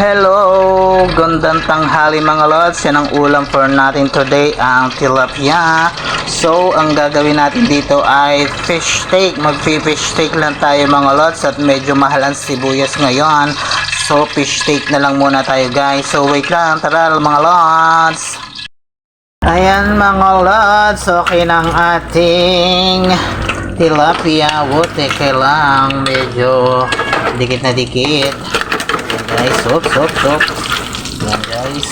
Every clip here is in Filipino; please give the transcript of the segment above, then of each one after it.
Hello! Gandang tanghali mga lods. Yan ang ulam for natin today, ang tilapia. So, ang gagawin natin dito ay fish steak. Mag-fish steak lang tayo mga lods at medyo mahal ang sibuyas ngayon. So, fish steak na lang muna tayo guys. So, wait lang. Tara mga lods! Ayan mga lods. Okay ng ating tilapia. Teka lang. Medyo dikit na dikit. Guys, soap. Yan guys.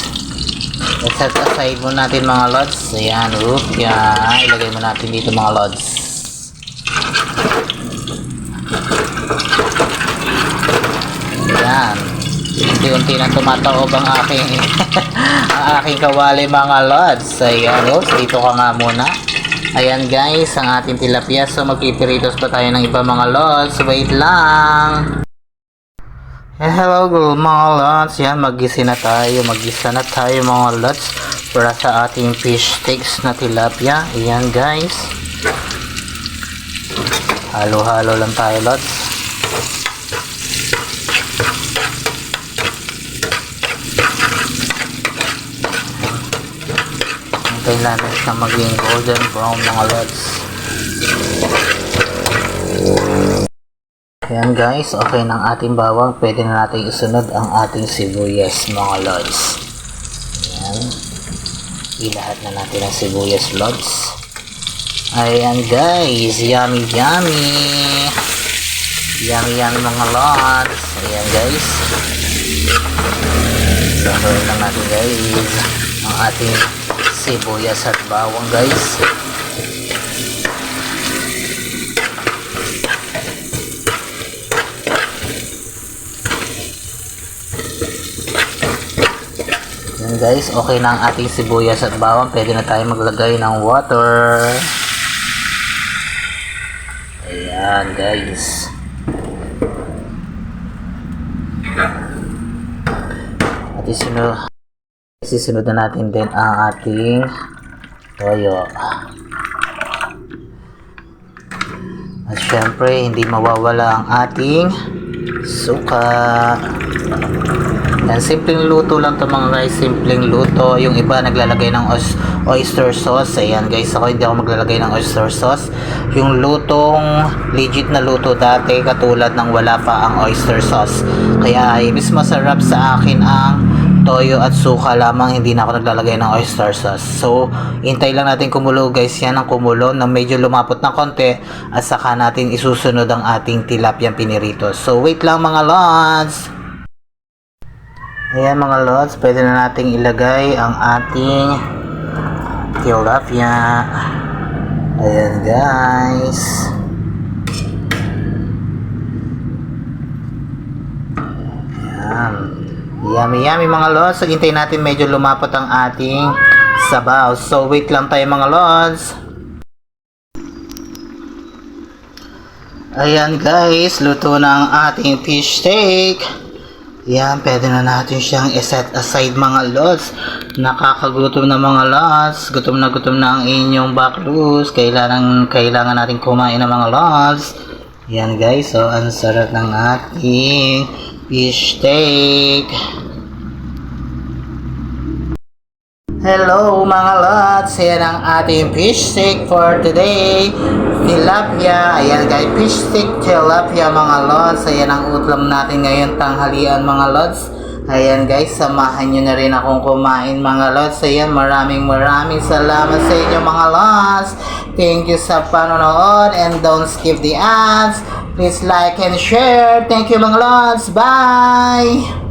Set aside mo natin mga lods. Ayan, yan. Ilagay mo natin dito mga lods. Yan. Unti-unti na tumataob ang aking ang aking kawali mga lods. Ayan, oops, dito ka nga muna. Ayan guys, ang ating tilapia. So magpipiritos pa tayo ng iba mga lods. Wait lang. Hello mga lods, yan mag-gisa na tayo mga lods para sa ating fish steaks na tilapia. Ayan guys, halo-halo lang tayo lods. Hintayin natin siya maging golden brown mga lods. Ayan guys, okay ng ating bawang. Pwede na natin isunod ang ating sibuyas mga lods. Ayan. Ilahat na natin ang sibuyas lods. Ayan guys, yummy mga lods. Ayan guys. Sabayin lang natin guys ang ating sibuyas at bawang guys. Guys, okay na ang ating sibuyas at bawang. Pwede na tayo maglagay ng water. Ayan guys. At isunod na natin din ang ating toyo. At syempre hindi mawawala ang ating suka. Yan, simpleng luto lang to mga guys, simpleng luto. Yung iba naglalagay ng oyster sauce. Ayan guys, ako hindi ako maglalagay ng oyster sauce. Yung lutong legit na luto dati, katulad ng wala pa ang oyster sauce. Kaya mas masarap sa akin ang toyo at suka lamang, hindi na ako naglalagay ng oyster sauce. So, hintay lang natin kumulo guys. Yan ang kumulo na medyo lumapot ng konti at saka natin isusunod ang ating tilapia pinirito. So, wait lang mga lods. Ayan mga lods, pwede na nating ilagay ang ating tilapia. Ayan guys. Ayan. Yummy mga lods. So, hintayin natin medyo lumapot ang ating sabaw. So, wait lang tayo mga lods. Ayan guys, luto na ang ating fish steak. Yan, pwede na natin siyang iset aside mga lods. Nakakagutom na mga lods. Gutom na ang inyong backlus. Kailangan natin kumain ng mga lods. Yan guys, so ang sarap ng ating fish steak. Hello mga lods, yan ang ating fish steak for today. Tilapia, ayan guys, fish steak tilapia mga lods. Ayan ang ulam natin ngayon tanghalian mga lods. Ayan guys, samahan nyo na rin akong kumain mga lods. Ayan, maraming salamat sa inyo mga lods. Thank you sa panonood and don't skip the ads. Please like and share. Thank you mga lods. Bye!